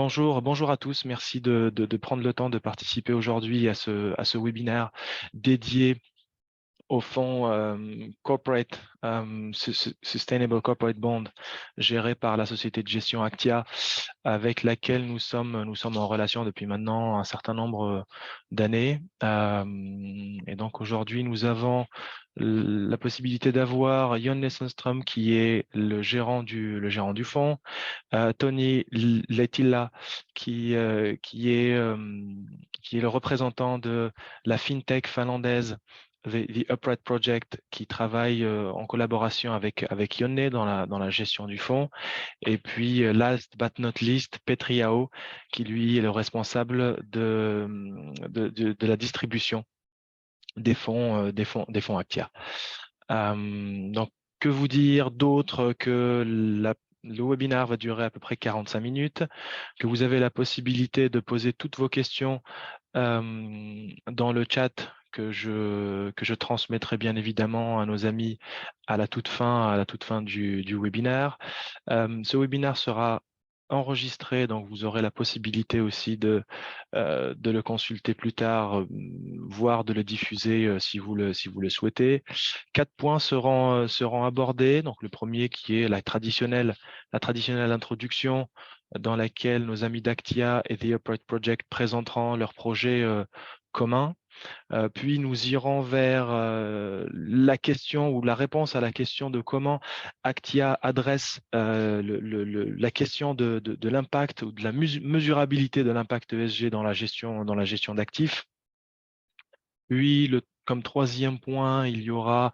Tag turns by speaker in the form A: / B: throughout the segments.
A: Bonjour à tous. Merci de prendre le temps de participer aujourd'hui à ce webinaire dédié au fonds Corporate Sustainable Corporate Bond géré par la société de gestion Aktia, avec laquelle nous sommes en relation depuis maintenant un certain nombre d'années. Et donc aujourd'hui, nous avons la possibilité d'avoir Jon Nessenström, qui est le gérant du fonds, Tony Lettila, qui est le représentant de la fintech finlandaise The Upright Project, qui travaille en collaboration avec Yonne dans la gestion du fonds. Et puis, last but not least, Petri Yao, qui lui est le responsable de la distribution des fonds Aktia. Donc, que vous dire d'autre que le webinaire va durer à peu près 45 minutes, que vous avez la possibilité de poser toutes vos questions dans le chat que je transmettrai bien évidemment à nos amis à la toute fin du webinaire. Ce webinaire sera enregistré, donc vous aurez la possibilité aussi de le consulter plus tard, voire de le diffuser si vous le souhaitez. 4 points seront abordés. Donc le premier, qui est la traditionnelle introduction, dans laquelle nos amis d'Aktia et The Upright Project présenteront leur projet commun. Puis nous irons vers la question ou la réponse à la question de comment Aktia adresse la question de l'impact ou de la mesurabilité de l'impact ESG dans la gestion d'actifs. Puis, comme troisième point, il y aura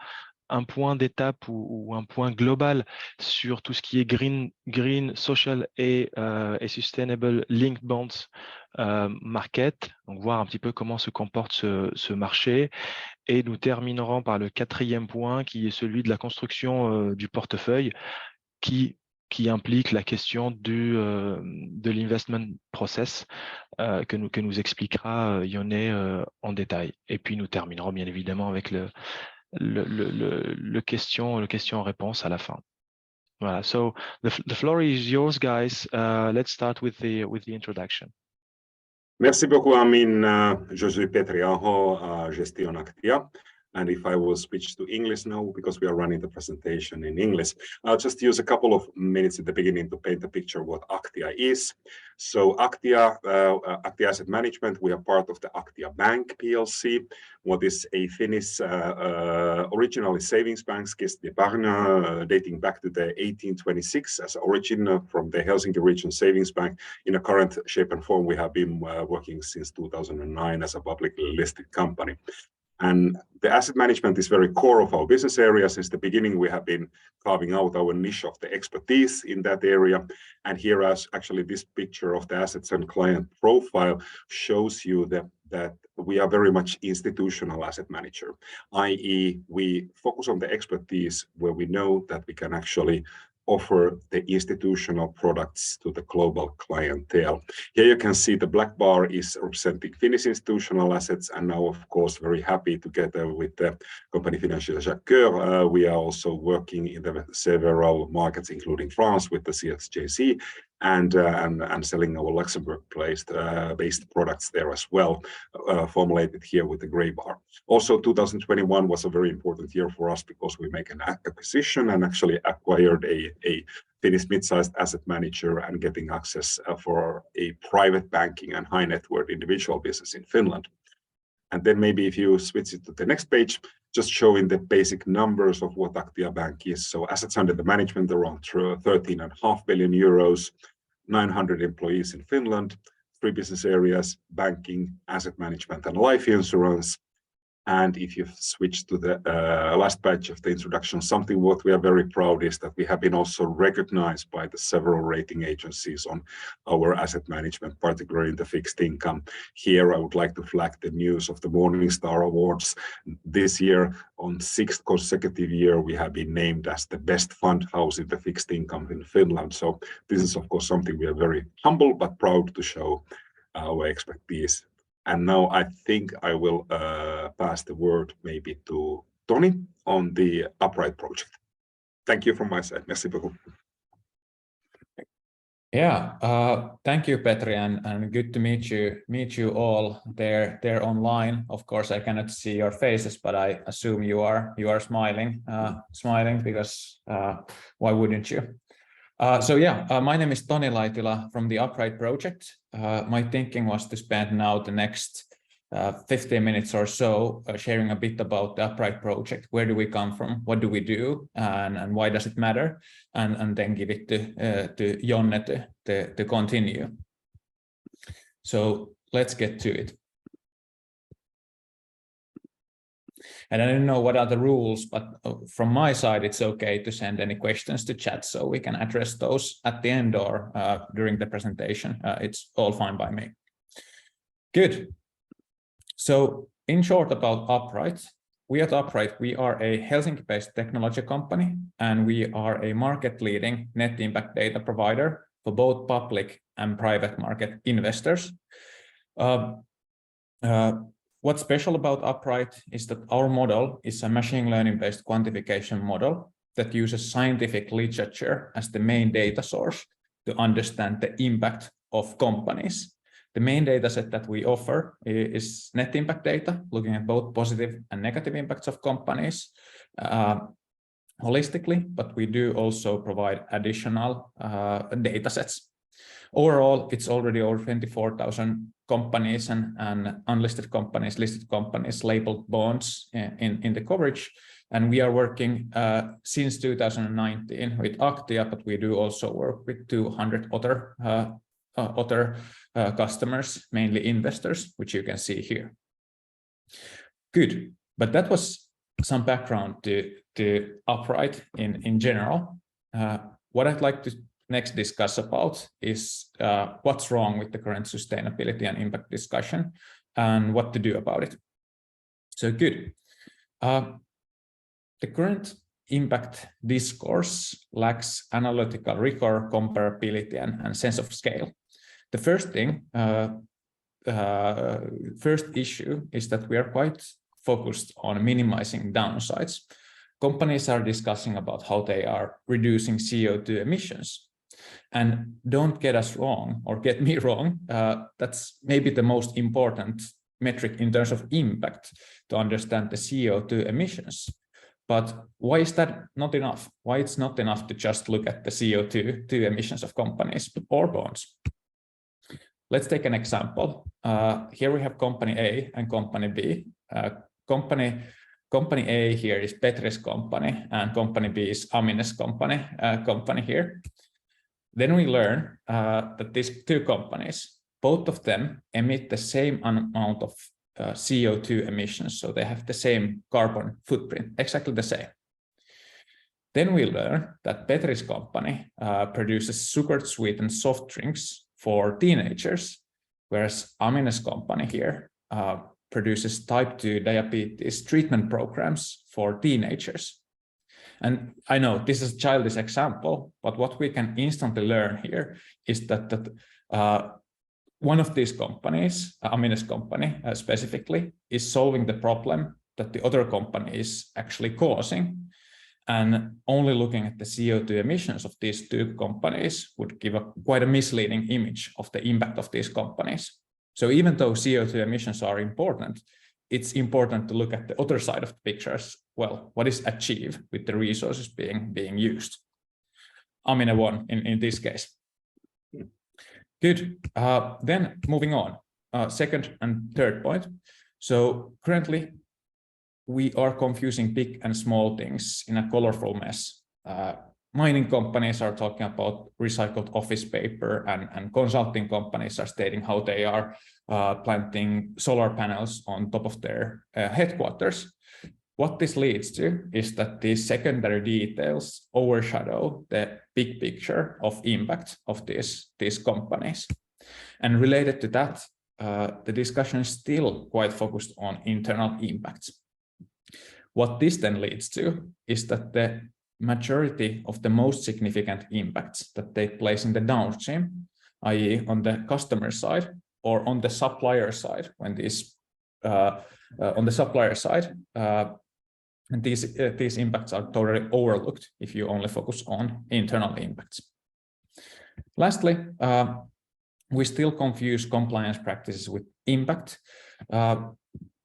A: un point d'étape ou un point global sur tout ce qui est green, social et sustainable linked bonds market, donc voir un petit peu comment se comporte ce marché. Et nous terminerons par le quatrième point, qui est celui de la construction du portefeuille, qui implique la question de l'investment process que nous expliquera Yonne en détail. Et puis nous terminerons bien évidemment avec le question-réponse à la fin. Voilà. So the floor is yours, guys. Let's start with the introduction.
B: Merci beaucoup, Amin. Je suis Petri Aho, gestion Aktia. And if I will switch to English now, because we are running the presentation in English, I'll just use a couple of minutes at the beginning to paint a picture of what Aktia is. So Aktia Asset Management, we are part of the Aktia Bank PLC, what is a Finnish originally savings bank, dating back to the 1826 as origin from the Helsinki Region Savings Bank. In a current shape and form, we have been working since 2009 as a publicly listed company. And the asset management is very core of our business area. Since the beginning, we have been carving out our niche of the expertise in that area. And here, as actually this picture of the assets and client profile shows you that we are very much institutional asset manager, i.e. we focus on the expertise where we know that we can actually offer the institutional products to the global clientele. Here you can see the black bar is representing Finnish institutional assets, and now, of course, very happy together with the company Financial Jacqueur. We are also working in the several markets, including France, with the CFJC, and selling our Luxembourg-based products there as well, formulated here with the gray bar. Also, 2021 was a very important year for us because we make an acquisition and actually acquired a Finnish mid-sized asset manager and getting access for a private banking and high net worth individual business in Finland. And then maybe if you switch it to the next page, just showing the basic numbers of what Aktia Bank is. So assets under the management around 13.5 billion euros, 900 employees in Finland, 3 business areas: banking, asset management, and life insurance. And if you switch to the last page of the introduction, something what we are very proud is that we have been also recognized by the several rating agencies on our asset management, particularly in the fixed income. Here, I would like to flag the news of the Morningstar Awards. This year, on 6th consecutive year, we have been named as the best fund house in the fixed income in Finland. So this is, of course, something we are very humble but proud to show our expertise. And now I think I will pass the word maybe to Tony on the Upright project. Thank you from my side. Merci beaucoup.
C: Yeah, thank you, Petri, and good to meet you all there online. Of course, I cannot see your faces, but I assume you are smiling, smiling because why wouldn't you? So yeah, my name is Toni Laitila from the Upright project. My thinking was to spend now the next 15 minutes or so sharing a bit about the Upright project. Where do we come from? What do we do? And why does it matter? And then give it to Jonne to continue. So let's get to it. And I don't know what are the rules, but from my side, it's okay to send any questions to chat so we can address those at the end or during the presentation. It's all fine by me. Good. So in short about Upright, we at Upright, we are a Helsinki-based technology company, and we are a market-leading net impact data provider for both public and private market investors. What's special about Upright is that our model is a machine learning-based quantification model that uses scientific literature as the main data source to understand the impact of companies. The main data set that we offer is net impact data, looking at both positive and negative impacts of companies holistically, but we do also provide additional data sets. Overall, it's already over 24,000 companies and unlisted companies, listed companies, labeled bonds in the coverage. And we are working since 2019 with Aktia, but we do also work with 200 other customers, mainly investors, which you can see here. Good, but that was some background to Upright in general. What I'd like to next discuss about is what's wrong with the current sustainability and impact discussion and what to do about it. So good. The current impact discourse lacks analytical rigor, comparability, and sense of scale. The first issue is that we are quite focused on minimizing downsides. Companies are discussing about how they are reducing CO2 emissions. And don't get us wrong, or get me wrong, that's maybe the most important metric in terms of impact to understand the CO2 emissions. But why is that not enough? Why it's not enough to just look at the CO2 emissions of companies or bonds? Let's take an example. Here we have company A and company B. Company A here is Petri's company, and company B is Amine's company here. Then we learn that these two companies, both of them emit the same amount of CO2 emissions, so they have the same carbon footprint, exactly the same. Then we learn that Petri's company produces sugar-sweetened soft drinks for teenagers, whereas Amine's company here produces type 2 diabetes treatment programs for teenagers. And I know this is a childish example, but what we can instantly learn here is that one of these companies, Amine's company specifically, is solving the problem that the other company is actually causing. And only looking at the CO2 emissions of these two companies would give quite a misleading image of the impact of these companies. So even though CO2 emissions are important, it's important to look at the other side of the picture as well. What is achieved with the resources being used? Amine won in this case. Good. Then moving on, second and third point. So currently, we are confusing big and small things in a colorful mess. Mining companies are talking about recycled office paper, and consulting companies are stating how they are planting solar panels on top of their headquarters. What this leads to is that these secondary details overshadow the big picture of impact of these companies. And related to that, the discussion is still quite focused on internal impacts. What this then leads to is that the majority of the most significant impacts that take place in the downstream, i.e. on the customer side or on the supplier side, when these on the supplier side, and these impacts are totally overlooked if you only focus on internal impacts. Lastly, we still confuse compliance practices with impact.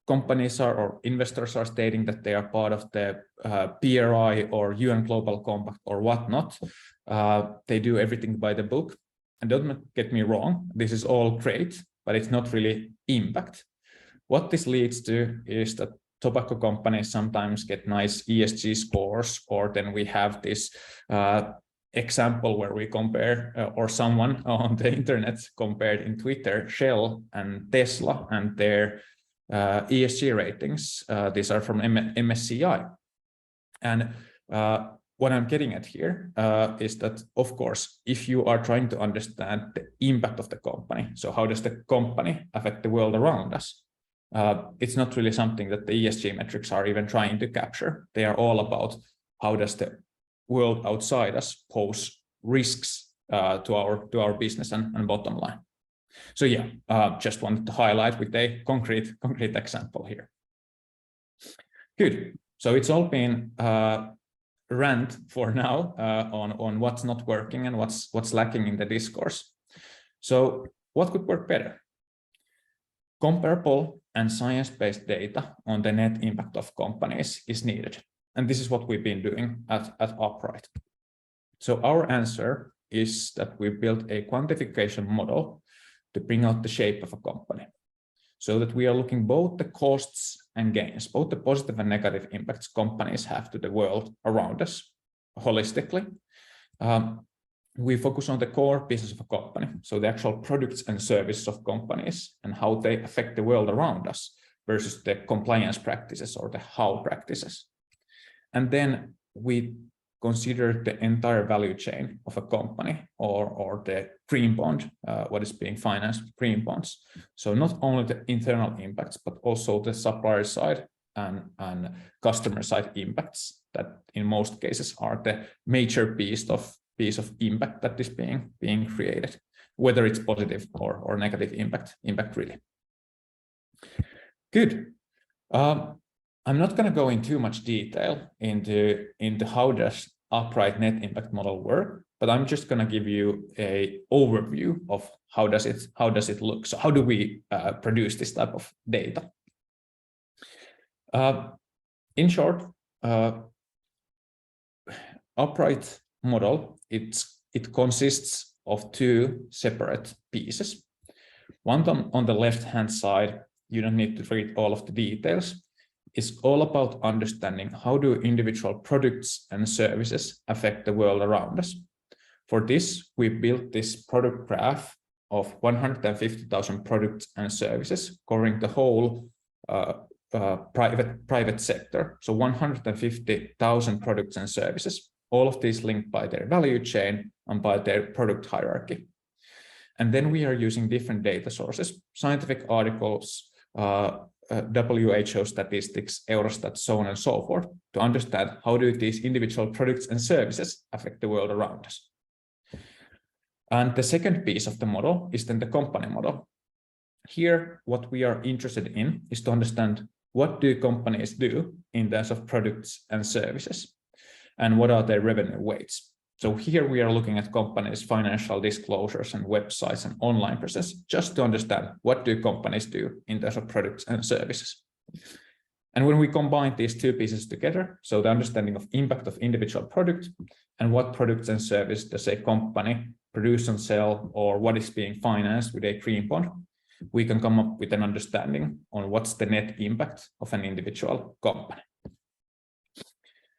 C: Companies or investors are stating that they are part of the PRI or UN Global Compact or whatnot. They do everything by the book. And don't get me wrong, this is all great, but it's not really impact. What this leads to is that tobacco companies sometimes get nice ESG scores, or then we have this example where we compare, or someone on the internet compared in Twitter, Shell and Tesla and their ESG ratings. These are from MSCI. And what I'm getting at here is that, of course, if you are trying to understand the impact of the company, so how does the company affect the world around us? It's not really something that the ESG metrics are even trying to capture. They are all about how does the world outside us pose risks to our business and bottom line. So yeah, just wanted to highlight with a concrete example here. Good. So it's all been rant for now on what's not working and what's lacking in the discourse. So what could work better? Comparable and science-based data on the net impact of companies is needed. And this is what we've been doing at Upright. So our answer is that we built a quantification model to bring out the shape of a company, so that we are looking both the costs and gains, both the positive and negative impacts companies have to the world around us holistically. We focus on the core business of a company, so the actual products and services of companies and how they affect the world around us versus the compliance practices or the how practices. And then we consider the entire value chain of a company or the green bond, what is being financed with green bonds. So not only the internal impacts, but also the supplier side and customer side impacts that in most cases are the major piece of impact that is being created, whether it's positive or negative impact really. Good. I'm not going to go in too much detail into how does Upright net impact model work, but I'm just going to give you an overview of how does it look. So how do we produce this type of data? In short, Upright model it consists of two separate pieces. One on the left hand side, you don't need to read all of the details. It's all about understanding how do individual products and services affect the world around us. For this, we built this product graph of 150,000 products and services covering the whole private sector. So 150,000 products and services, all of these linked by their value chain and by their product hierarchy. And then we are using different data sources, scientific articles, WHO statistics, Eurostat, so on and so forth, to understand how do these individual products and services affect the world around us. And the second piece of the model is then the company model. Here, what we are interested in is to understand what do companies do in terms of products and services, and what are their revenue weights. So here we are looking at companies' financial disclosures and websites and online presence, just to understand what do companies do in terms of products and services. And when we combine these two pieces together, so the understanding of impact of individual product and what products and services does a company produce and sell, or what is being financed with a green bond, we can come up with an understanding on what's the net impact of an individual company.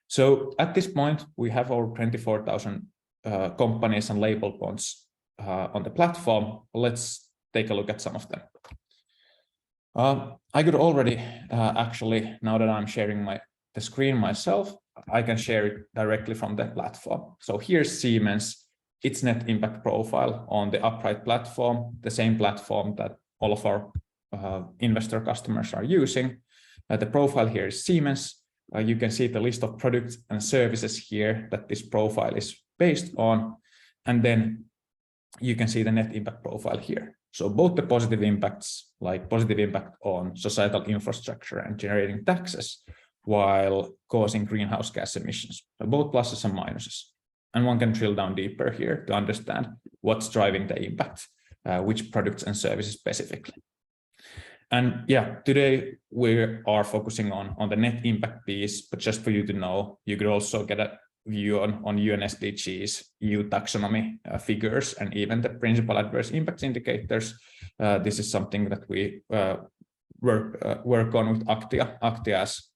C: So at this point, we have over 24,000 companies and label bonds on the platform. Let's take a look at some of them. I could already actually, now that I'm sharing the screen myself, I can share it directly from the platform. So here's Siemens, its net impact profile on the Upright platform, the same platform that all of our investor customers are using. The profile here is Siemens. You can see the list of products and services here that this profile is based on, and then you can see the net impact profile here. So both the positive impacts, like positive impact on societal infrastructure and generating taxes, while causing greenhouse gas emissions. So both pluses and minuses. and one can drill down deeper here to understand what's driving the impact, which products and services specifically. And yeah, today we are focusing on the net impact piece, but just for you to know, you could also get a view on UNSDG's EU taxonomy figures and even the principal adverse impacts indicators. This is something that we work on with Aktia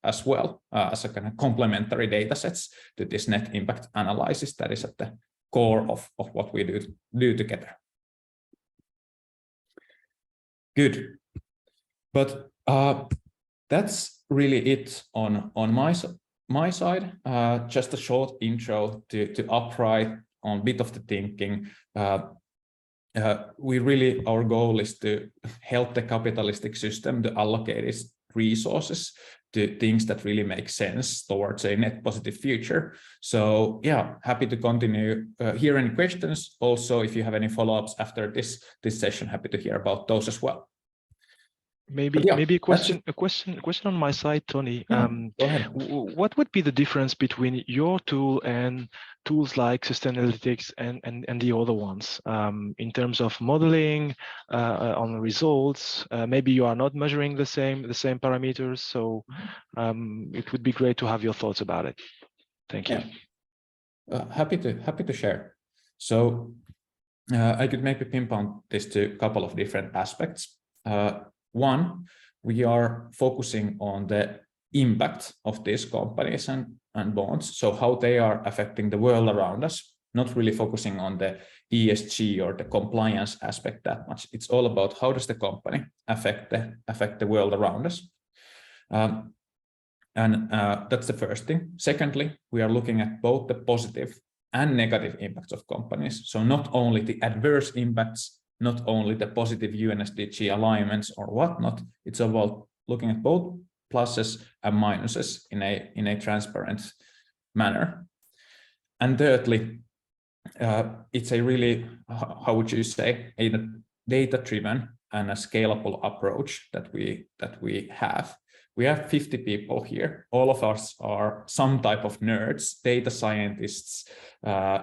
C: as well, as a kind of complementary data sets to this net impact analysis that is at the core of what we do together. Good. But that's really it on my side. Just a short intro to Upright on a bit of the thinking. Our goal is to help the capitalistic system to allocate its resources to things that really make sense towards a net positive future. So yeah, happy to continue. Hear any questions. Also, if you have any follow-ups after this session, happy to hear about those as well.
A: Maybe a question on my side, Tony.
C: Yeah, go ahead.
A: What would be the difference between your tool and tools like Sustainalytics and the other ones in terms of modeling on the results? Maybe you are not measuring the same parameters, so it would be great to have your thoughts about it. Thank you.
C: Yeah. Happy to share. So I could maybe pinpoint this to a couple of different aspects. One, we are focusing on the impact of these companies and bonds, so how they are affecting the world around us, not really focusing on the ESG or the compliance aspect that much. It's all about how does the company affect the world around us. That's the first thing. Secondly, we are looking at both the positive and negative impacts of companies. So not only the adverse impacts, not only the positive UNSDG alignments or whatnot, it's about looking at both pluses and minuses in a transparent manner. And thirdly, it's a really, how would you say, a data-driven and a scalable approach that we have. We have 50 people here. All of us are some type of nerds, data scientists,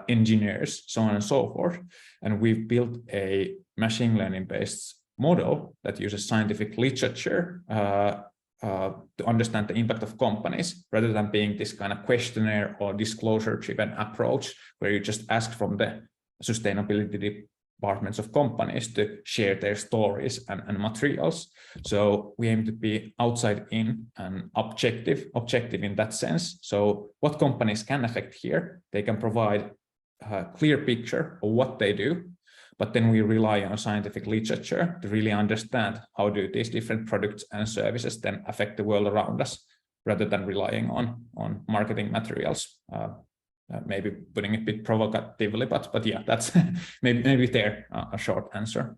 C: engineers, so on and so forth. And we've built a machine learning-based model that uses scientific literature to understand the impact of companies, rather than being this kind of questionnaire or disclosure-driven approach where you just ask from the sustainability departments of companies to share their stories and materials. So we aim to be outside in and objective in that sense. So what companies can affect here, they can provide a clear picture of what they do, but then we rely on scientific literature to really understand how do these different products and services then affect the world around us, rather than relying on marketing materials. Maybe putting it a bit provocatively, but yeah, that's maybe there a short answer.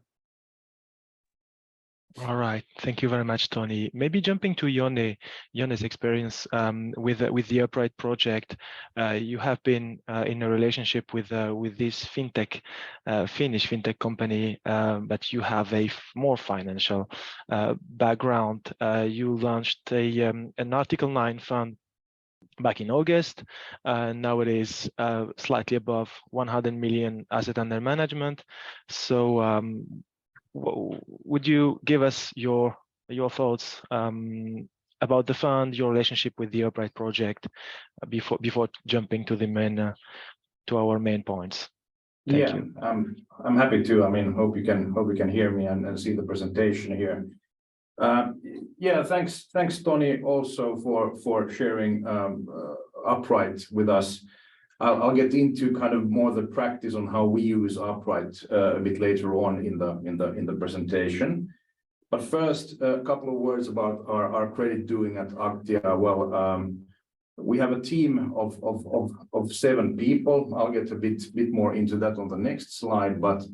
A: All right, thank you very much, Tony. Maybe jumping to Jonne's experience with the Upright project. You have been in a relationship with this Finnish fintech company, but you have a more financial background. You launched an Article 9 fund back in August. Now it is slightly above 100 million asset under management. So would you give us your thoughts about the fund, your relationship with the Upright project before jumping to our main points? Thank you.
D: I'm happy to. I mean, hope you can hear me and see the presentation here. Yeah, thanks Tony also for sharing Upright with us. I'll get into kind of more the practice on how we use Upright a bit later on in the presentation. But first, a couple of words about our credit doing at Aktia. Well, we have a team of 7 people. I'll get a bit more into that on the next slide. But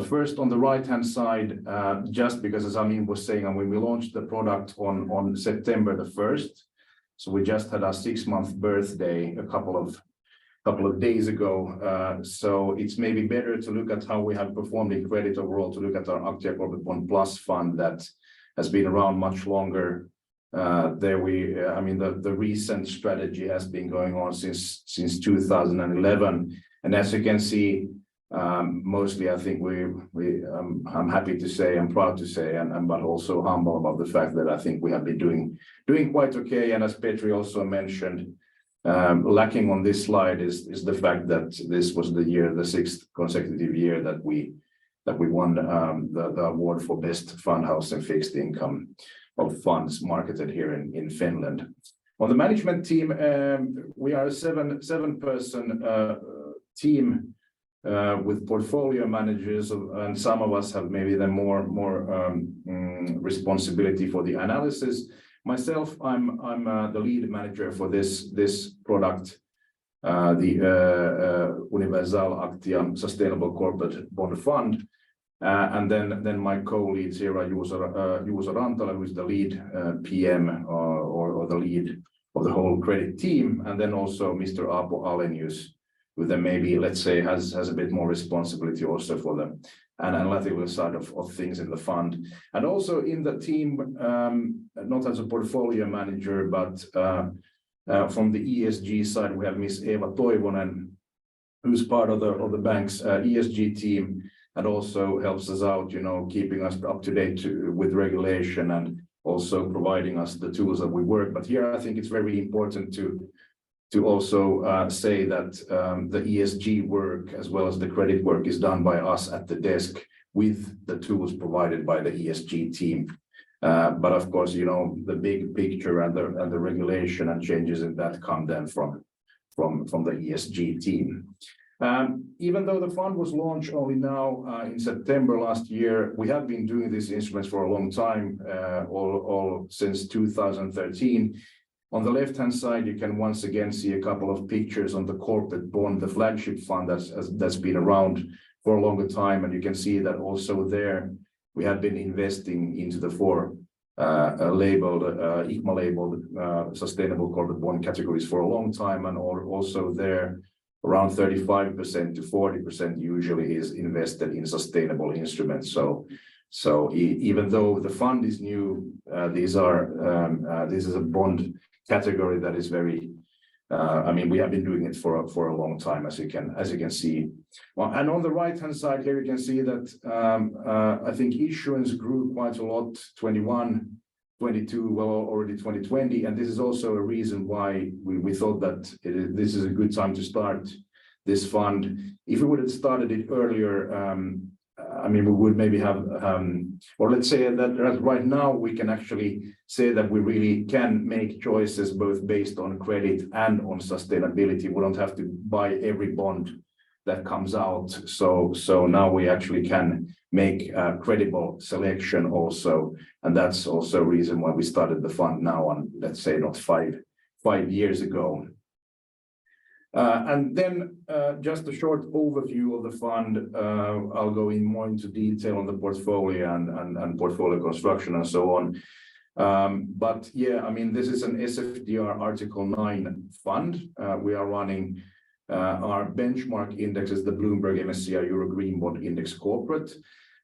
D: first, on the right-hand side, just because, as Amin was saying, when we launched the product on September the 1st, so we just had our 6-month birthday a couple of days ago. So it's maybe better to look at how we have performed in credit overall, to look at our Aktia Corporate Bond Plus fund that has been around much longer. The recent strategy has been going on since 2011. And as you can see, mostly I think I'm happy to say, I'm proud to say, but also humble about the fact that I think we have been doing quite okay. And as Petri also mentioned, lacking on this slide is the fact that this was the 6th consecutive year that we won the award for best fund house and fixed income of funds marketed here in Finland. On the management team, we are a seven-person team with portfolio managers, and some of us have maybe the more responsibility for the analysis. Myself, I'm the lead manager for this product, the Universal Aktia Sustainable Corporate Bond Fund. And then my co-leads here are Juuso Rantala, who is the lead PM or the lead of the whole credit team, and then also Mr. Aapo Alenius, who then maybe, let's say, has a bit more responsibility also for the analytical side of things in the fund. And also in the team, not as a portfolio manager, but from the ESG side, we have Miss Eva Toivonen, who's part of the bank's ESG team, and also helps us out, keeping us up to date with regulation and also providing us the tools that we work. But here I think it's very important to also say that the ESG work as well as the credit work is done by us at the desk with the tools provided by the ESG team. But of course, the big picture and the regulation and changes in that come then from the ESG team. Even though the fund was launched only now in September last year, we have been doing these instruments for a long time, all since 2013. On the left-hand side, you can once again see a couple of pictures on the corporate bond, the flagship fund that's been around for a longer time. And you can see that also there, we have been investing into the four ICMA labeled sustainable corporate bond categories for a long time. And also there, around 35% to 40% usually is invested in sustainable instruments. So even though the fund is new, this is a bond category that is very, we have been doing it for a long time, as you can see. Well, and on the right-hand side here, you can see that I think issuance grew quite a lot, 21, 22, well, already 2020. And this is also a reason why we thought that this is a good time to start this fund. If we would have started it earlier, we would maybe have, or let's say that right now we can actually say that we really can make choices both based on credit and on sustainability. We don't have to buy every bond that comes out. So now we actually can make a credible selection also. And that's also a reason why we started the fund now on, let's say, not five years ago. And then just a short overview of the fund. I'll go in more into detail on the portfolio and portfolio construction and so on. But yeah, this is an SFDR Article 9 fund. We are running our benchmark index is the Bloomberg MSCI Euro Green Bond Index Corporate.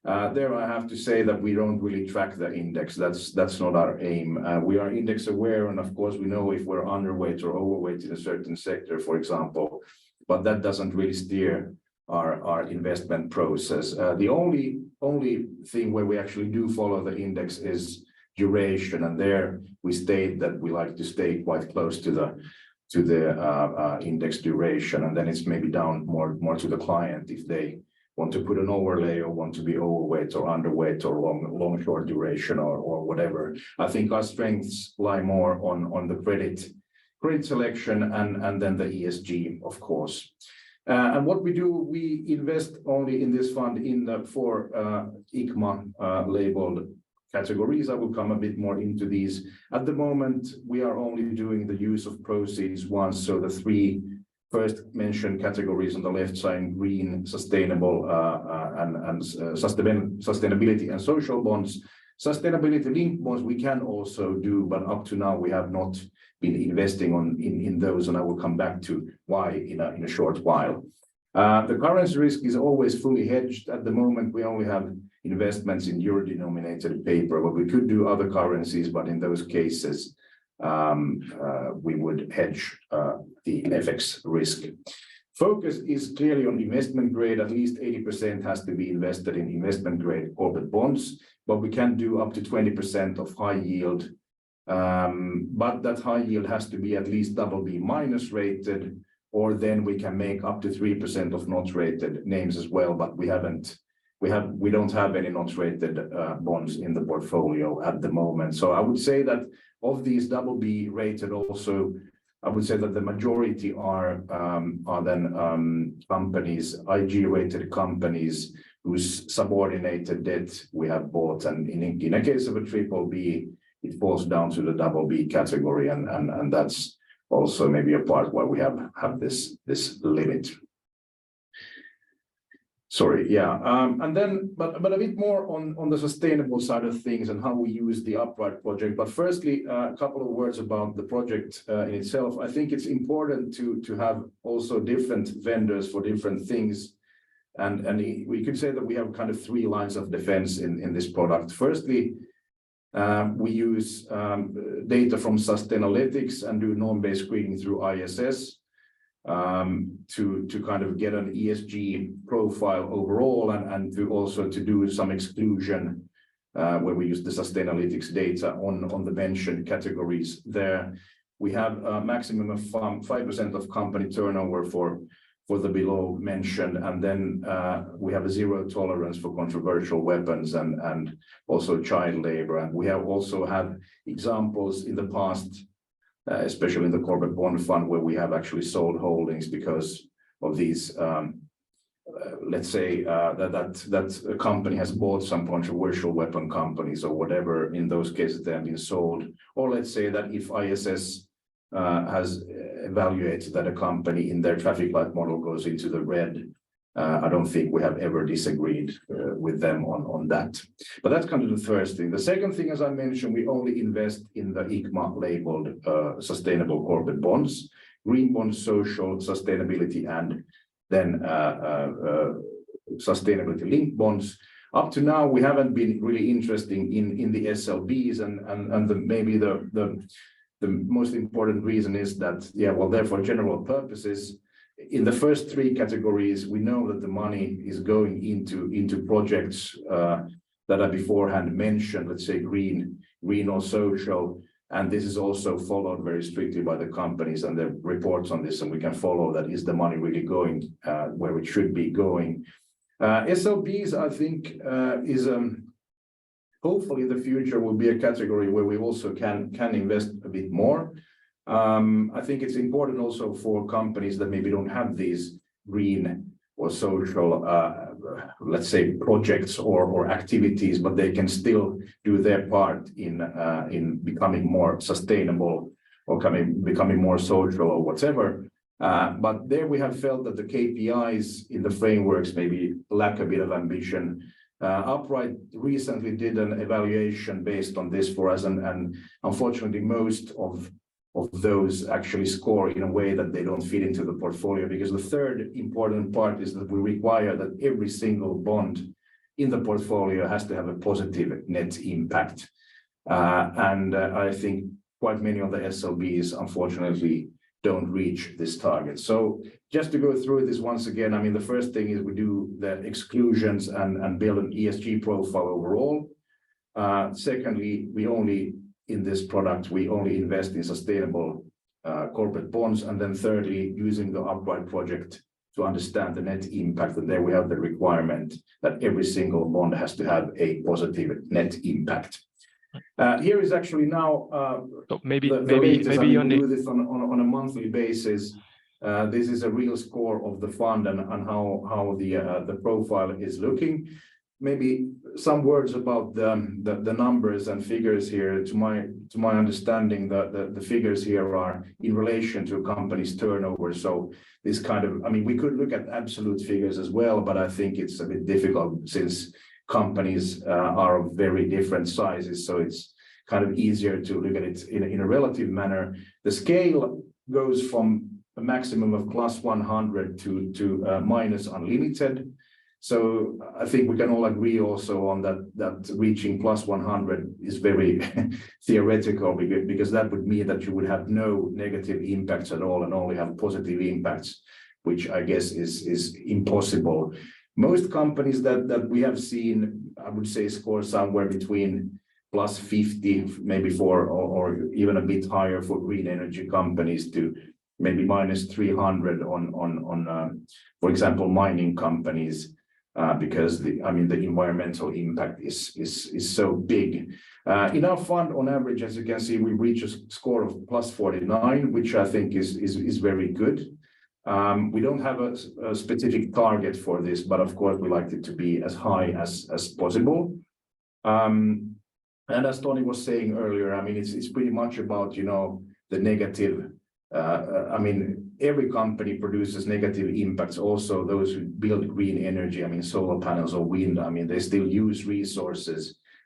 D: There I have to say that we don't really track the index. That's not our aim. We are index aware, and of course we know if we're underweight or overweight in a certain sector, for example, but that doesn't really steer our investment process. The only thing where we actually do follow the index is duration, and there we state that we like to stay quite close to the index duration, and then it's maybe down more to the client if they want to put an overlay or want to be overweight or underweight or long short duration or whatever. I think our strengths lie more on the credit selection and then the ESG, of course. And what we do, we invest only in this fund in the four ICMA labeled categories. I will come a bit more into these. At the moment, we are only doing the use of proceeds once. So the three first mentioned categories on the left side, green, sustainable, and sustainability and social bonds. Sustainability linked bonds we can also do, but up to now we have not been investing in those, and I will come back to why in a short while. The currency risk is always fully hedged. At the moment, we only have investments in euro-denominated paper, but we could do other currencies, but in those cases, we would hedge the FX risk. Focus is clearly on investment grade. At least 80% has to be invested in investment grade corporate bonds, but we can do up to 20% of high yield. But that high yield has to be at least BB- rated, or then we can make up to 3% of not rated names as well. But we don't have any not rated bonds in the portfolio at the moment. So I would say that of these BB rated also, I would say that the majority are then companies, IG rated companies whose subordinated debt we have bought, and in a case of a BBB, it falls down to the BB category, and that's also maybe a part why we have this limit. Sorry, yeah, and then but a bit more on the sustainable side of things and how we use the Upright project. But firstly, a couple of words about the project in itself. I think it's important to have also different vendors for different things, and we could say that we have kind of three lines of defense in this product. Firstly, we use data from Sustainalytics and do norm-based screening through ISS. To kind of get an ESG profile overall, and to also to do some exclusion where we use the Sustainalytics data on the mentioned categories there. We have a maximum of 5% of company turnover for the below mentioned, and then we have a zero tolerance for controversial weapons and also child labor. And we have also had examples in the past, especially in the corporate bond fund, where we have actually sold holdings because of these, let's say that a company has bought some controversial weapon companies or whatever. In those cases, they have been sold. Or let's say that if ISS has evaluated that a company in their traffic light model goes into the red, I don't think we have ever disagreed with them on that. But that's kind of the first thing. The second thing, as I mentioned, we only invest in the ICMA labeled sustainable corporate bonds, green bonds, social, sustainability, and then sustainability linked bonds. Up to now, we haven't been really interested in the SLBs, and maybe the most important reason is that, yeah, well, therefore, general purposes, in the first three categories, we know that the money is going into projects that are beforehand mentioned, let's say green or social, and this is also followed very strictly by the companies and their reports on this, and we can follow that is the money really going where it should be going. SLBs, I think, is hopefully in the future will be a category where we also can invest a bit more. I think it's important also for companies that maybe don't have these green or social, let's say, projects or activities, but they can still do their part in becoming more sustainable or becoming more social or whatever. But there we have felt that the KPIs in the frameworks maybe lack a bit of ambition. Upright recently did an evaluation based on this for us, and unfortunately most of those actually score in a way that they don't fit into the portfolio, because the third important part is that we require that every single bond in the portfolio has to have a positive net impact. And I think quite many of the SLBs unfortunately don't reach this target. So just to go through this once again, I mean, the first thing is we do the exclusions and build an ESG profile overall. Secondly, in this product, we only invest in sustainable corporate bonds. And then thirdly, using the Upright project to understand the net impact. And there we have the requirement that every single bond has to have a positive net impact. Here is actually now
A: maybe
D: on do this on a monthly basis. This is a real score of the fund and how the profile is looking. Maybe some words about the numbers and figures here. To my understanding, the figures here are in relation to a company's turnover. So this kind of, I mean, we could look at absolute figures as well, but I think it's a bit difficult since companies are of very different sizes. So it's kind of easier to look at it in a relative manner. The scale goes from a maximum of +100 to minus unlimited. So I think we can all agree also on that reaching +100 is very theoretical, because that would mean that you would have no negative impacts at all and only have positive impacts, which I guess is impossible. Most companies that we have seen, I would say, score somewhere between +50, maybe or even a bit higher for green energy companies, to maybe -300 on for example, mining companies, because the environmental impact is so big. In our fund, on average, as you can see, we reach a score of +49, which I think is very good. We don't have a specific target for this, but of course we like it to be as high as possible. And as Tony was saying earlier, I mean, it's pretty much about, you know, the negative. I mean, every company produces negative impacts. Also, those who build green energy, I mean, solar panels or wind, I mean, they still use resources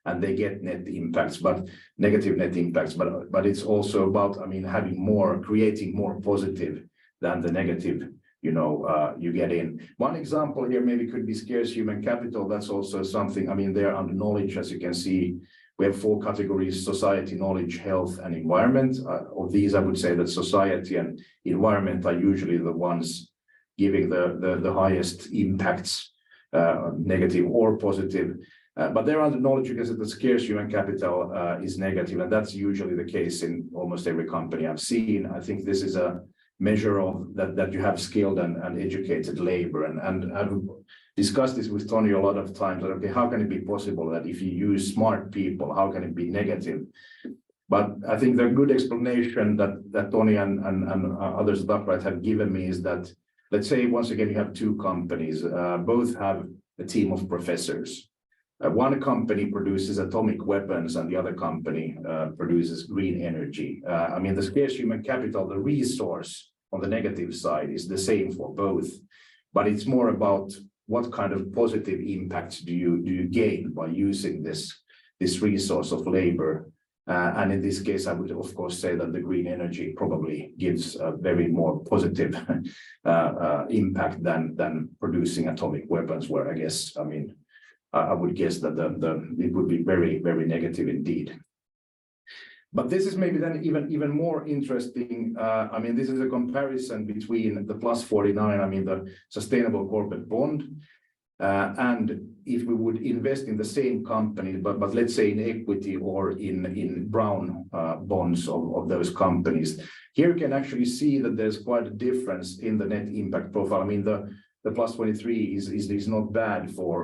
D: and they get net impacts, but negative net impacts. But it's also about, I mean, creating more positive than the negative, you know, you get in. One example here maybe could be scarce human capital. That's also something, I mean, they're under knowledge, as you can see. We have 4 categories: society, knowledge, health, and environment. Of these, I would say that society and environment are usually the ones giving the highest impacts, negative or positive. But they're under knowledge because the scarce human capital is negative, and that's usually the case in almost every company I've seen. I think this is a measure of that you have skilled and educated labor, and I've discussed this with Tony a lot of times. Okay, how can it be possible that if you use smart people, how can it be negative? But I think the good explanation that Tony and others at Upright have given me is that, let's say once again you have 2 companies, both have a team of professors. One company produces atomic weapons and the other company produces green energy. I mean, the scarce human capital, the resource on the negative side, is the same for both, but it's more about what kind of positive impacts do you gain by using this resource of labor. And in this case, I would of course say that the green energy probably gives a very more positive impact than producing atomic weapons, where I guess, I mean, I would guess that it would be very, very negative indeed. But this is maybe then even more interesting. I mean, this is a comparison between the +49, I mean, the sustainable corporate bond, and if we would invest in the same company, but let's say in equity or in brown bonds of those companies. Here you can actually see that there's quite a difference in the net impact profile. I mean, the +23 is not bad for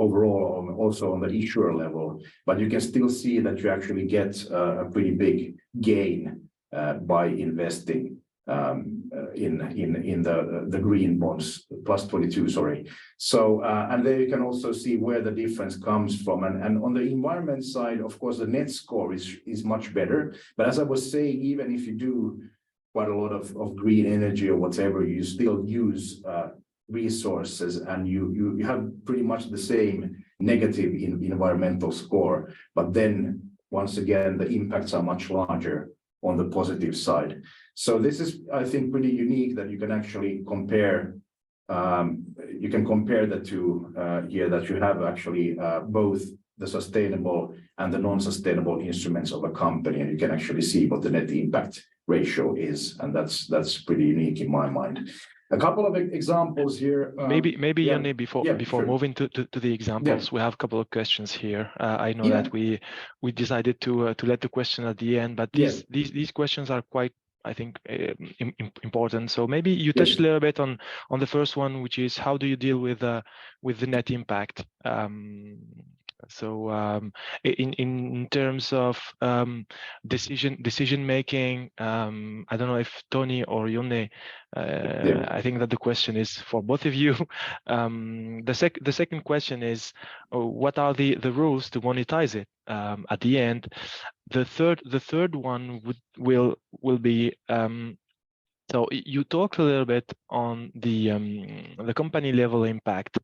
D: overall, also on the issuer level, but you can still see that you actually get a pretty big gain by investing in the green bonds, +22, sorry. So and there you can also see where the difference comes from, and on the environment side, of course, the net score is much better. But as I was saying, even if you do quite a lot of green energy or whatever, you still use resources, and you have pretty much the same negative environmental score. But then once again, the impacts are much larger on the positive side. So this is, I think, pretty unique that you can actually compare. You can compare the two here, that you have actually both the sustainable and the non-sustainable instruments of a company, and you can actually see what the net impact ratio is, and that's pretty unique in my mind. A couple of examples here.
A: Maybe
D: yeah.
A: Yanni, before
D: sure.
A: moving to the examples, we have a couple of questions here. I know that we decided to let the question at the end, but these questions are quite, I think, important. So maybe you touched a little bit on the first one, which is how do you deal with the net impact? So in terms of decision making, I don't know if Tony or Jonne, I think that the question is for both of you. The second question is, what are the rules to monetize it at the end? The third one will be, so you talked a little bit on the company level impact,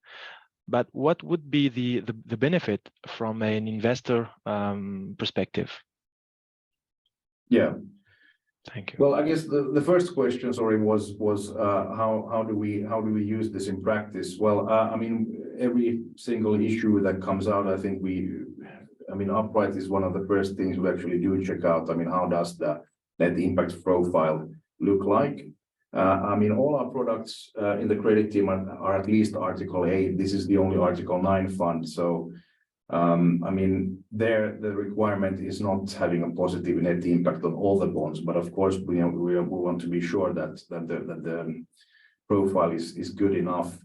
A: but what would be the benefit from an investor perspective?
D: Yeah.
A: Thank you.
D: Well, I guess the first question, sorry, was how do we use this in practice? Well, I mean, every single issue that comes out, I think Upright is one of the first things we actually do check out. I mean, how does the net impact profile look like. I mean, all our products in the credit team are at least Article 8. This is the only Article 9 fund. So, I mean, the requirement is not having a positive net impact on all the bonds, but of course, we want to be sure that the profile is good enough.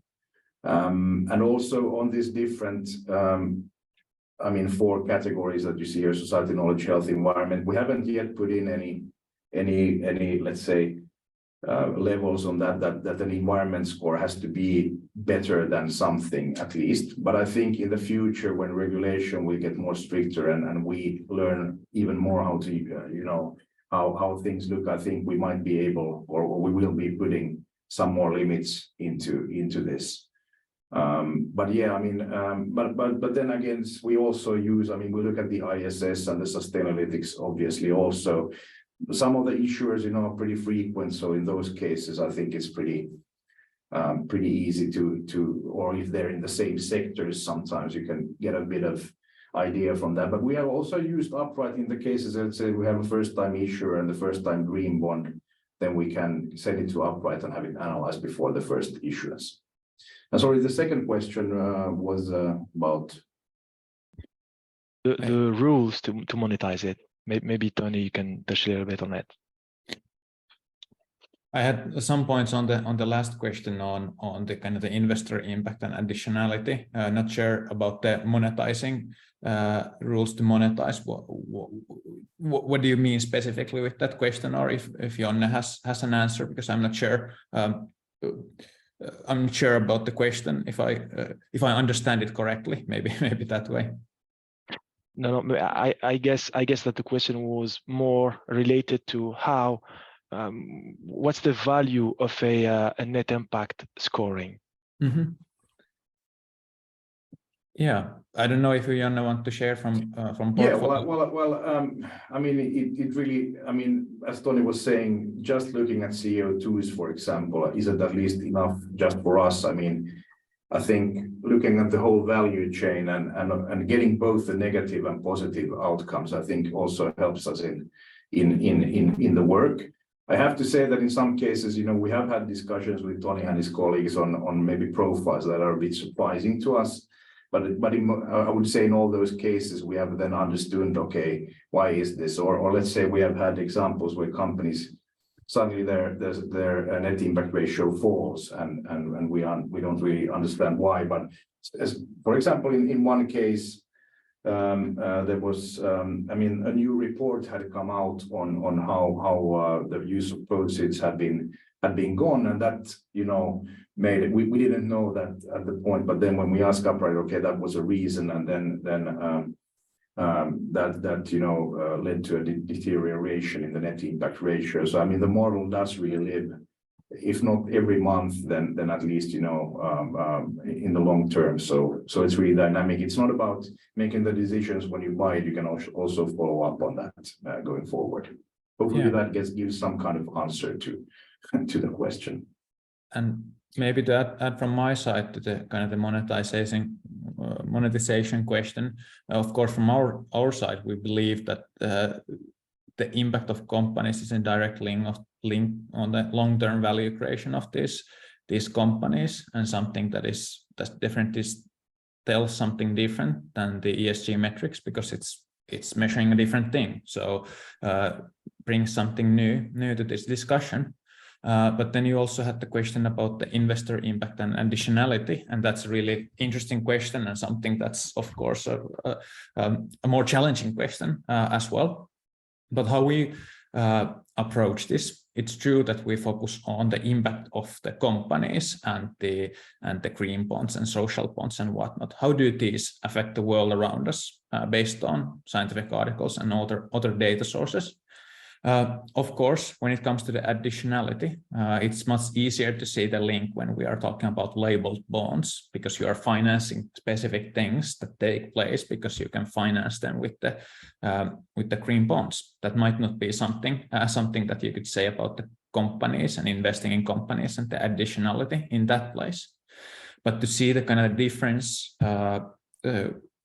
D: And also on these different, I mean, 4 categories that you see here: society, knowledge, health, environment. We haven't yet put in any let's say, levels on that an environment score has to be better than something at least. But I think in the future, when regulation will get more stricter and we learn even more how to, you know, how things look, I think we might be able, or we will be putting some more limits into this. But yeah, I mean, but then again, we also use, I mean, we look at the ISS and the Sustainalytics, obviously also. Some of the issuers, you know, are pretty frequent. So in those cases, I think it's pretty easy to, or if they're in the same sectors, sometimes you can get a bit of idea from that. But we have also used Upright in the cases that say we have a first-time issuer and the first-time green bond, then we can send it to Upright and have it analyzed before the first issuance. And sorry, the second question was about
A: the rules to monetize it. Maybe Tony, you can touch a little bit on that.
C: I had some points on the last question on the kind of the investor impact and additionality. Not sure about the monetizing rules to monetize. What do you mean specifically with that question, or if Jonne has an answer, because I'm not sure. I'm not sure about the question. If I understand it correctly, maybe that way.
A: No, I guess that the question was more related to how, what's the value of a net impact scoring?
C: Mm-hmm. Yeah, I don't know if Jonne want to share from
D: yeah, well, I mean, it really, I mean, as Tony was saying, just looking at CO2s, for example, isn't at least enough just for us. I mean, I think looking at the whole value chain and getting both the negative and positive outcomes, I think also helps us in the work. I have to say that in some cases, you know, we have had discussions with Tony and his colleagues on maybe profiles that are a bit surprising to us. But I would say in all those cases, we have then understood, okay, why is this? Or let's say we have had examples where companies suddenly their net impact ratio falls, and we don't really understand why. But as, for example, in one case, there was, I mean, a new report had come out on how the use of proceeds had been gone, and that, you know, made it. We didn't know that at the point, but then when we asked Upright, okay, that was a reason, and then that you know led to a deterioration in the net impact ratio. So I mean, the model does really live, if not every month, then at least, you know, in the long term. So it's really dynamic. It's not about making the decisions when you buy it. You can also follow up on that going forward. Hopefully that gives some kind of answer to the question.
C: And maybe to add from my side to the kind of the monetization question, of course, from our side, we believe that the impact of companies is in direct link on the long-term value creation of these companies, and something that definitely tells something different than the ESG metrics, because it's measuring a different thing. So brings something new to this discussion. But then you also had the question about the investor impact and additionality, and that's a really interesting question, and something that's, of course, a more challenging question as well. But how we approach this, it's true that we focus on the impact of the companies and the green bonds and social bonds and whatnot. How do these affect the world around us based on scientific articles and other data sources? Of course, when it comes to the additionality, it's much easier to see the link when we are talking about labeled bonds, because you are financing specific things that take place, because you can finance them with the green bonds. That might not be something that you could say about the companies and investing in companies and the additionality in that place. But to see the kind of difference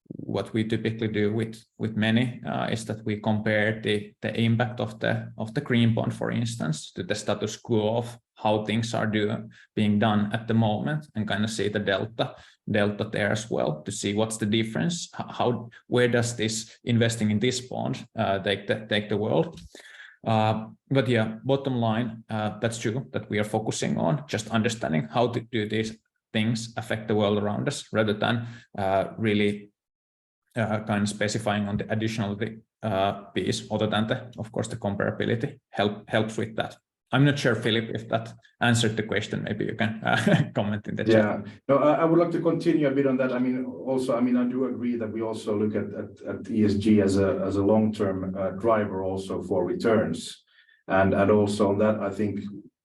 C: what we typically do with many is that we compare the impact of the green bond, for instance, to the status quo of how things are being done at the moment, and kind of see the delta there as well, to see what's the difference, where does this investing in this bond take the world. But yeah, bottom line, that's true that we are focusing on just understanding how to do these things affect the world around us, rather than really kind of specifying on the additional piece, other than of course, the comparability helps with that. I'm not sure, Philip, if that answered the question. Maybe you can comment in the chat.
D: Yeah, no, I would like to continue a bit on that. I mean, also, I mean, I do agree that we also look at ESG as a long-term driver also for returns, and also on that, I think,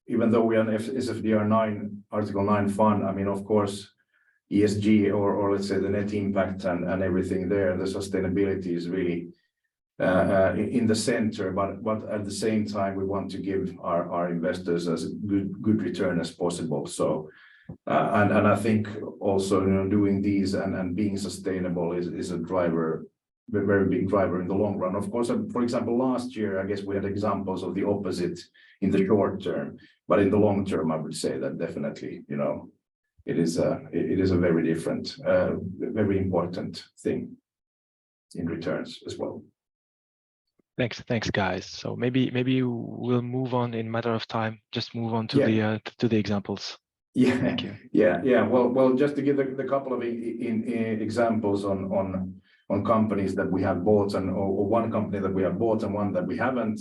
D: even though we are an SFDR 9 Article 9 fund, I mean, of course, ESG or let's say the net impact and everything there, the sustainability is really in the center, but at the same time, we want to give our investors as good return as possible. So, and I think also, you know, doing these and being sustainable is a driver, a very big driver in the long run. Of course, for example, last year, I guess we had examples of the opposite in the short term, but in the long term, I would say that definitely, you know, it is a very different, very important thing in returns as well.
A: Thanks, guys. So maybe we'll move on in matter of time. Just move on to the examples.
D: Yeah,
A: thank you.
D: Yeah. Well, just to give the couple of examples on companies that we have bought, or one company that we have bought and one that we haven't.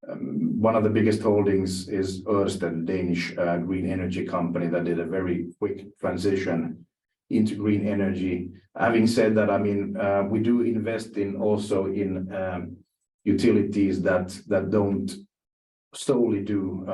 D: One of the biggest holdings is Ørsted, Danish green energy company that did a very quick transition into green energy. Having said that, I mean, we do invest also in utilities that don't solely do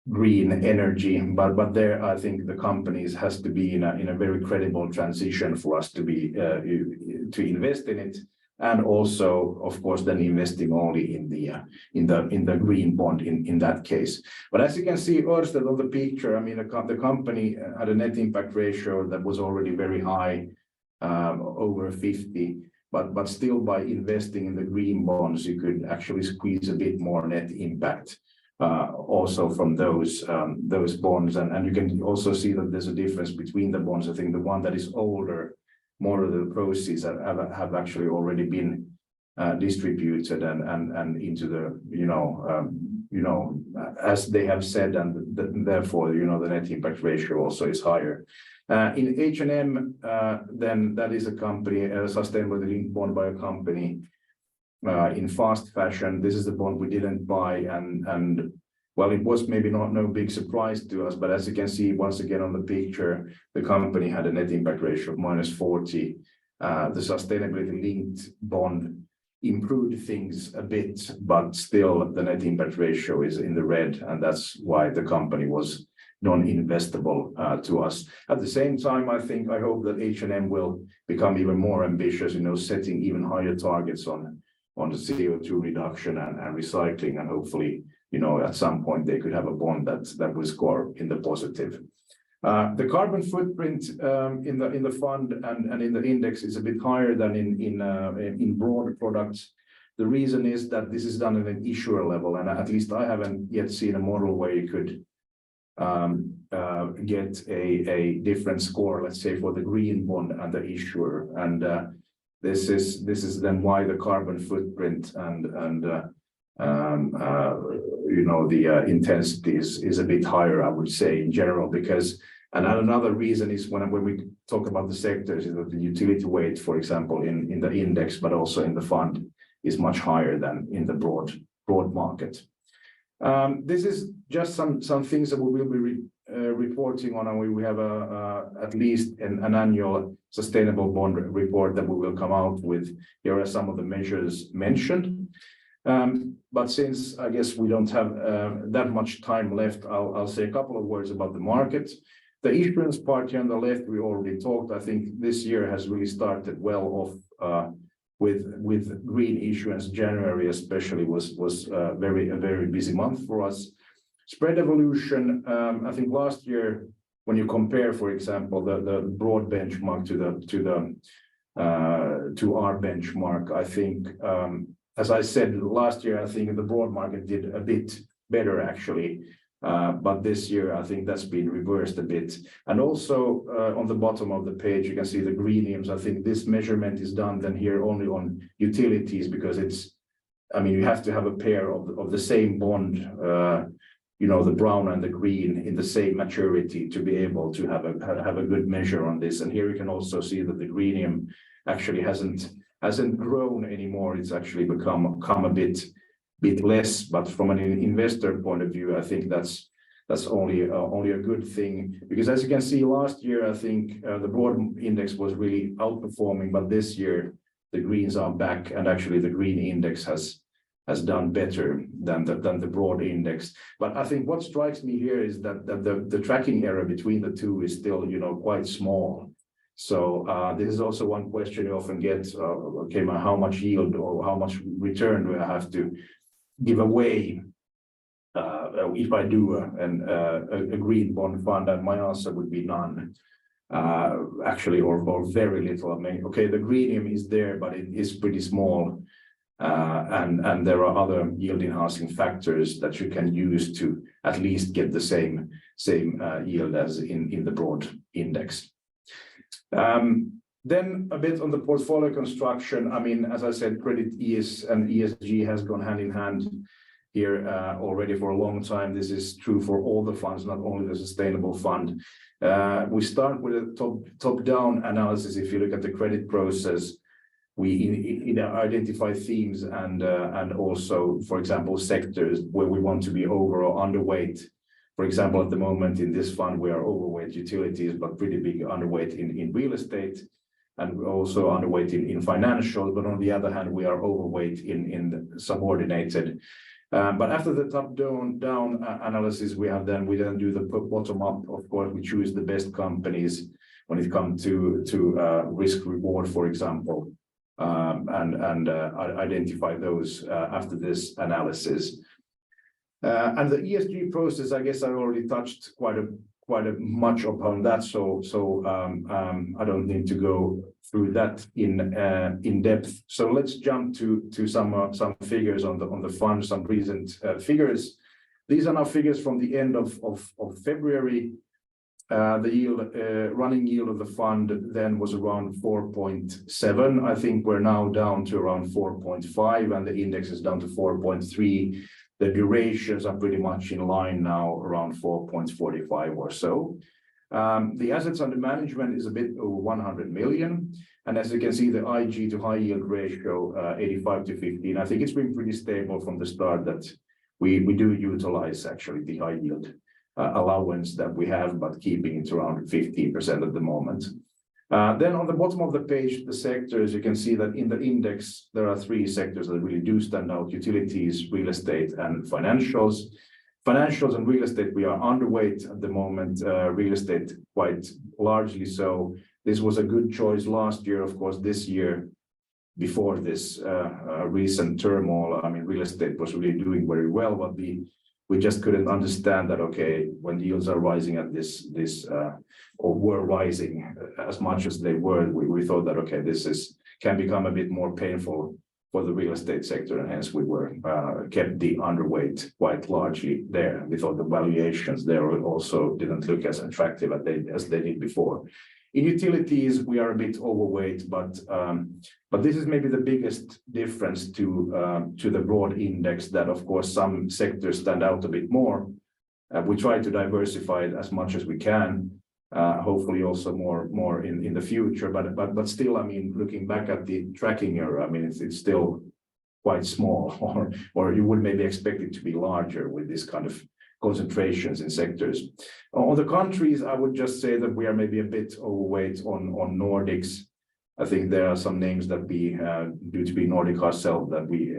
D: green energy, but there I think the companies has to be in a very credible transition for us to be to invest in it, and also of course then investing only in the green bond in that case. But as you can see, Ørsted on the picture, I mean, the company had a net impact ratio that was already very high, over 50, but still by investing in the green bonds, you could actually squeeze a bit more net impact also from those bonds, and you can also see that there's a difference between the bonds. I think the one that is older, more of the proceeds have actually already been distributed and into the, you know, as they have said, and therefore, you know, the net impact ratio also is higher. In H&M, then that is a company, a sustainability linked bond by a company in fast fashion. This is the bond we didn't buy, and well, it was maybe no big surprise to us, but as you can see once again on the picture, the company had a net impact ratio of -40. The sustainability linked bond improved things a bit, but still the net impact ratio is in the red, and that's why the company was non-investable to us. At the same time, I hope that H&M will become even more ambitious, you know, setting even higher targets on the CO2 reduction and recycling, and hopefully, you know, at some point they could have a bond that will score in the positive. The carbon footprint in the fund and in the index is a bit higher than in broad products. The reason is that this is done at an issuer level, and at least I haven't yet seen a model where you could get a different score, let's say, for the green bond and the issuer, and this is then why the carbon footprint and you know, the intensity is a bit higher, I would say, in general, because, and another reason is when we talk about the sectors, is that the utility weight, for example, in the index, but also in the fund, is much higher than in the broad market. This is just some things that we will be reporting on, and we have at least an annual sustainable bond report that we will come out with. Here are some of the measures mentioned. But since I guess we don't have that much time left, I'll say a couple of words about the market. The issuance part here on the left, we already talked. I think this year has really started well off with green issuance. January especially was a very busy month for us. Spread evolution, I think last year, when you compare, for example, the broad benchmark to the our benchmark. I think, as I said last year, I think the broad market did a bit better actually. But this year, I think that's been reversed a bit. And also on the bottom of the page, you can see the greeniums. I think this measurement is done then here only on utilities because it's, I mean, you have to have a pair of the same bond, you know, the brown and the green in the same maturity to be able to have a good measure on this. And here you can also see that the greenium actually hasn't grown anymore. It's actually become a bit less, but from an investor point of view, I think that's only a good thing, because as you can see last year, I think the broad index was really outperforming, but this year the greens are back, and actually the green index has done better than the broad index. But I think what strikes me here is that the tracking error between the two is still, you know, quite small. So this is also one question you often get, okay, how much yield or how much return do I have to give away if I do a green bond fund? And my answer would be none, actually, or very little. I mean, okay, the greenium is there, but it is pretty small, and there are other yield enhancing factors that you can use to at least get the same yield as in the broad index. Then a bit on the portfolio construction. I mean, as I said, credit ES and ESG has gone hand in hand here already for a long time. This is true for all the funds, not only the sustainable fund. We start with a top-down analysis. If you look at the credit process, we identify themes and also, for example, sectors where we want to be over or underweight. For example, at the moment in this fund, we are overweight utilities, but pretty big underweight in real estate, and also underweight in financials. But on the other hand, we are overweight in subordinated. But after the top-down analysis, we then do the bottom-up. Of course, we choose the best companies when it comes to risk-reward, for example, and identify those after this analysis. And the ESG process, I guess I already touched quite much upon that, so I don't need to go through that in depth. So let's jump to some figures on the fund, some recent figures. These are now figures from the end of February. The yield, running yield of the fund then was around 4.7. I think we're now down to around 4.5, and the index is down to 4.3. The durations are pretty much in line now, around 4.45 or so. The assets under management is a bit over 100 million. And as you can see, the IG to high yield ratio, 85 to 15. I think it's been pretty stable from the start that we do utilize actually the high yield allowance that we have, but keeping it around 15% at the moment. Then on the bottom of the page, the sectors, you can see that in the index, there are three sectors that really do stand out: utilities, real estate, and financials. Financials and real estate, we are underweight at the moment, real estate quite largely so. This was a good choice last year. Of course, this year, before this recent turmoil, I mean, real estate was really doing very well, but we just couldn't understand that, okay, when yields are rising at this or were rising as much as they were, we thought that, okay, this can become a bit more painful for the real estate sector, and hence we were kept the underweight quite largely there. We thought the valuations there also didn't look as attractive as they did before. In utilities, we are a bit overweight, but this is maybe the biggest difference to the broad index, that of course some sectors stand out a bit more. We try to diversify it as much as we can, hopefully also more in the future. But still, I mean, looking back at the tracking error, I mean, it's still quite small, or you would maybe expect it to be larger with this kind of concentrations in sectors. On the countries, I would just say that we are maybe a bit overweight on Nordics. I think there are some names that we, due to be Nordic ourselves, that we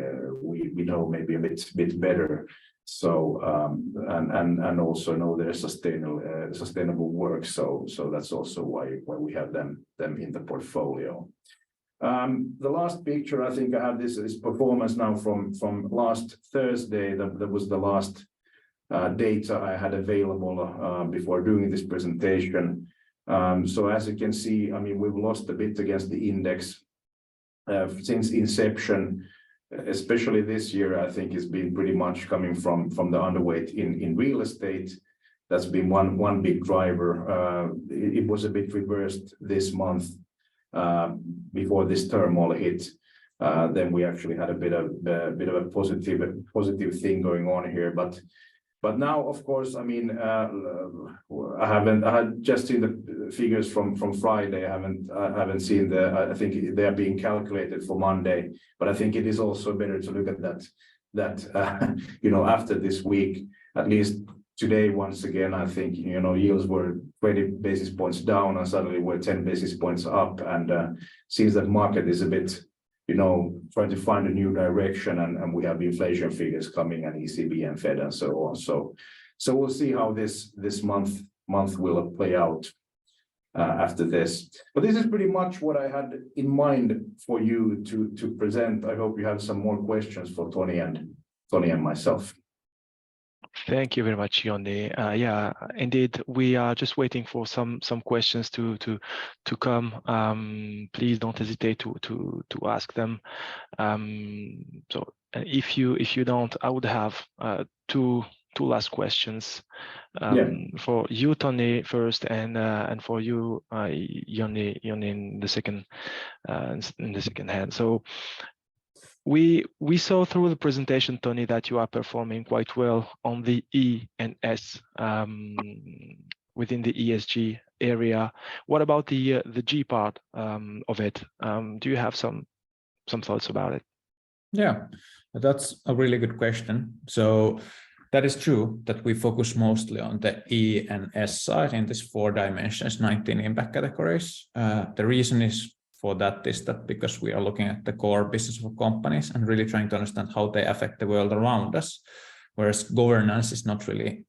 D: know maybe a bit better. So and also know there's sustainable work. So that's also why we have them in the portfolio. The last picture, I think I have this is performance now from last Thursday. That was the last data I had available before doing this presentation. So as you can see, I mean, we've lost a bit against the index since inception, especially this year. I think it's been pretty much coming from the underweight in real estate. That's been one big driver. It was a bit reversed this month before this turmoil hit. Then we actually had a bit of a positive thing going on here, but now, of course, I mean, I had just seen the figures from Friday. I haven't seen I think they are being calculated for Monday, but I think it is also better to look at that you know, after this week, at least today. Once again, I think, you know, yields were 20 basis points down and suddenly we're 10 basis points up, and seems that market is a bit, you know, trying to find a new direction, and we have inflation figures coming, and ECB and Fed and so on. So we'll see how this month will play out after this. But this is pretty much what I had in mind for you to present. I hope you have some more questions for Tony and myself.
A: Thank you very much, Jonny. Yeah, indeed, we are just waiting for some questions to come. Please don't hesitate to ask them. So if you don't, I would have two last questions for you, Tony, first, and for you, Jonny, in the second hand. So we saw through the presentation, Tony, that you are performing quite well on the E and S within the ESG area. What about the G part of it? Do you have some thoughts about it?
C: Yeah, that's a really good question. So that is true that we focus mostly on the E and S side in this 4 dimensions, 19 impact categories. The reason is for that is that because we are looking at the core business of companies and really trying to understand how they affect the world around us, whereas governance is not really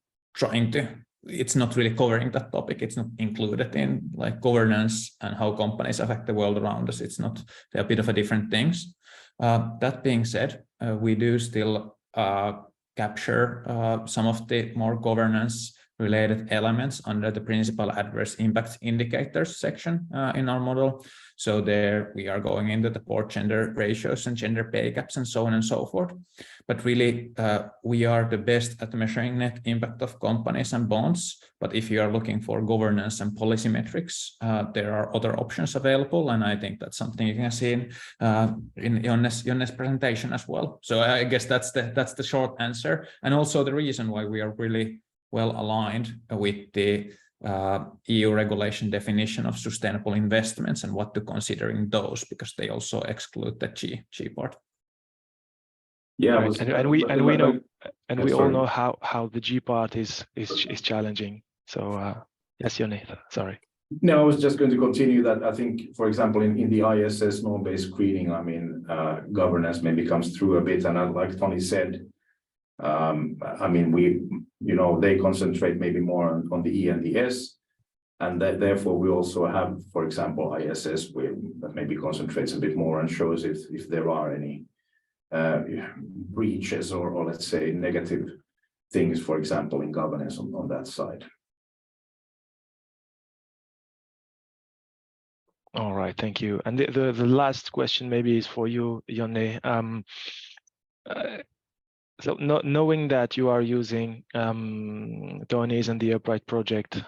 C: it's not really covering that topic. It's not included in like governance and how companies affect the world around us. It's not, they're a bit of a different things. That being said, we do still capture some of the more governance related elements under the principal adverse impact indicators section in our model. So there we are going into the poor gender ratios and gender pay gaps and so on and so forth. But really, we are the best at measuring net impact of companies and bonds. But if you are looking for governance and policy metrics, there are other options available. And I think that's something you can see in Jonne's presentation as well. So I guess that's the short answer. And also the reason why we are really well aligned with the EU regulation definition of sustainable investments and what to consider in those, because they also exclude the G part.
A: Yeah, right. and we know, and we all know how the G part is challenging. So yes, Jonny, sorry.
D: No, I was just going to continue that. I think, for example, in the ISS norm-based screening, I mean, governance maybe comes through a bit, and like Tony said, I mean, they concentrate maybe more on the E and the S, and therefore we also have, for example, ISS that maybe concentrates a bit more and shows if there are any breaches or let's say negative things, for example, in governance on that side.
A: All right, thank you. And the last question maybe is for you, Jonny. So knowing that you are using Tony's and the Upright project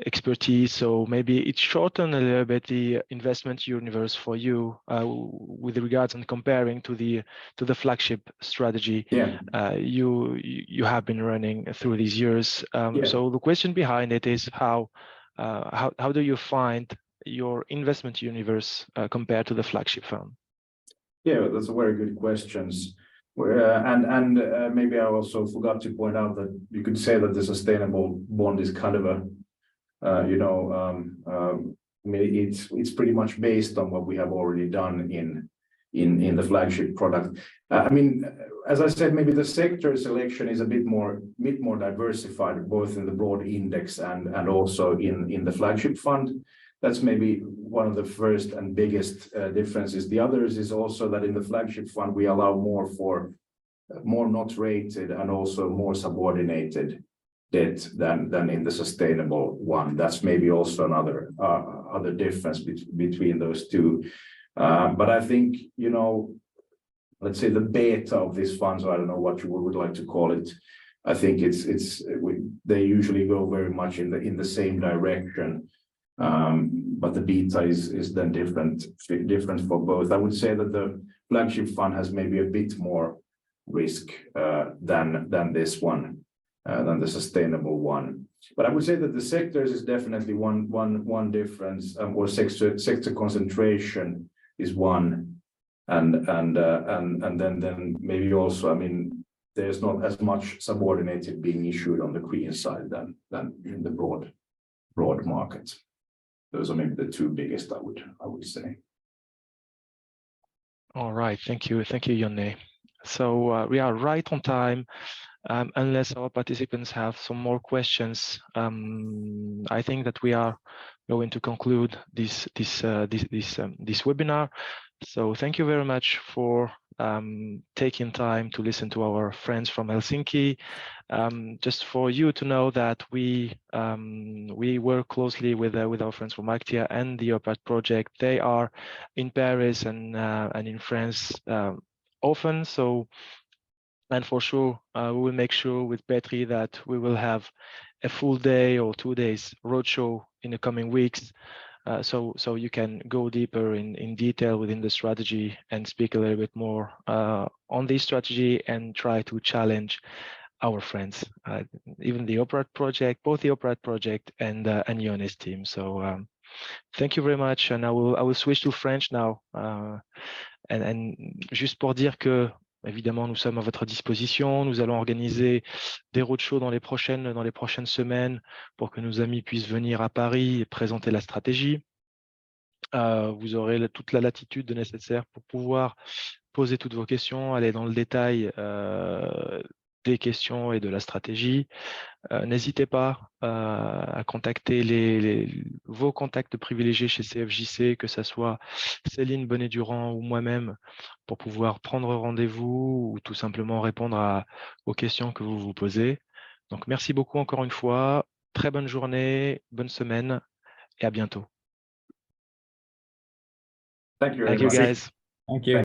A: expertise, so maybe it shortened a little bit the investment universe for you with regards and comparing to the flagship strategy you have been running through these years. So the question behind it is how do you find your investment universe compared to the flagship fund? Yeah,
D: that's a very good question. And maybe I also forgot to point out that you could say that the sustainable bond is kind of a, I mean, it's pretty much based on what we have already done in the flagship product. I mean, as I said, maybe the sector selection is a bit more diversified, both in the broad index and also in the flagship fund. That's maybe one of the first and biggest differences. The others is also that in the flagship fund, we allow more not rated and also more subordinated debt than in the sustainable one. That's maybe also another other difference between those two. But I think, you know, let's say the beta of these funds, I don't know what you would like to call it. I think they usually go very much in the same direction. But the beta is then different for both. I would say that the flagship fund has maybe a bit more risk than this one, than the sustainable one. But I would say that the sectors is definitely one difference, or sector concentration is one, and then maybe also, I mean, there's not as much subordinated being issued on the Korean side than in the broad market. Those are maybe the two biggest, I would say.
A: All right, thank you, Jonne. So we are right on time. Unless our participants have some more questions, I think that we are going to conclude this webinar. So thank you very much for taking time to listen to our friends from Helsinki. Just for you to know that we work closely with our friends from Aktia and the OPAT project. They are in Paris and in France often. So, and for sure, we will make sure with Petri that we will have a full day or 2 days roadshow in the coming weeks. So you can go deeper in detail within the strategy and speak a little bit more on this strategy and try to challenge our friends, even the OPAT project, both the OPAT project and Jonne's team. So thank you very much, and I will switch to French now. And juste pour dire que évidemment, nous sommes à votre disposition. Nous allons organiser des roadshows dans les prochaines semaines pour que nos amis puissent venir à Paris et présenter la stratégie. Vous aurez toute la latitude nécessaire pour pouvoir poser toutes vos questions, aller dans le détail des questions et de la stratégie. N'hésitez pas à contacter vos contacts privilégiés chez CFJC, que ce soit Céline Bonnet-Durand ou moi-même, pour pouvoir prendre rendez-vous ou tout simplement répondre aux questions que vous vous posez. Donc, merci beaucoup encore une fois. Très bonne journée, bonne semaine et à bientôt.
D: Thank you,
A: guys.
C: Thank you.